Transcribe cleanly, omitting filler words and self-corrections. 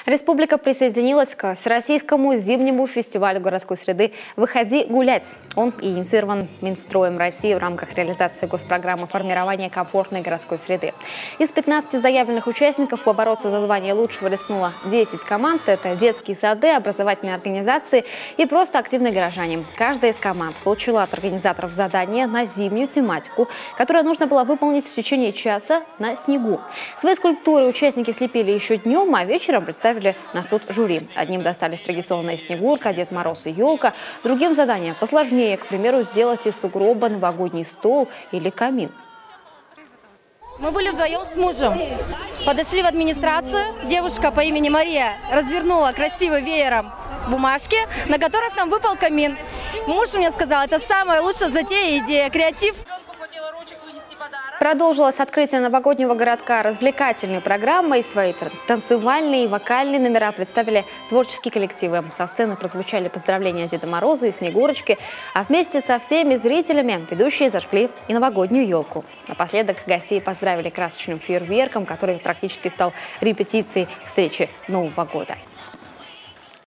Республика присоединилась к Всероссийскому зимнему фестивалю городской среды «Выходи гулять». Он инициирован Минстроем России в рамках реализации госпрограммы формирования комфортной городской среды. Из 15 заявленных участников побороться за звание лучшего рискнуло 10 команд. Это детские сады, образовательные организации и просто активные горожане. Каждая из команд получила от организаторов задание на зимнюю тематику, которое нужно было выполнить в течение часа на снегу. Свои скульптуры участники слепили еще днем, а вечером представили на суд жюри. Одним достались традиционная снегурка, Дед Мороз и елка. Другим задание посложнее, к примеру, сделать из сугроба новогодний стол или камин. Мы были вдвоем с мужем. Подошли в администрацию. Девушка по имени Мария развернула красивый веером бумажки, на которых нам выпал камин. Муж мне сказал, это самая лучшая затея и идея, креатив. Продолжилось открытие новогоднего городка развлекательной программой. Свои танцевальные и вокальные номера представили творческие коллективы. Со сцены прозвучали поздравления Деда Мороза и Снегурочки, а вместе со всеми зрителями ведущие зажгли и новогоднюю елку. Напоследок гостей поздравили красочным фейерверком, который практически стал репетицией встречи Нового года.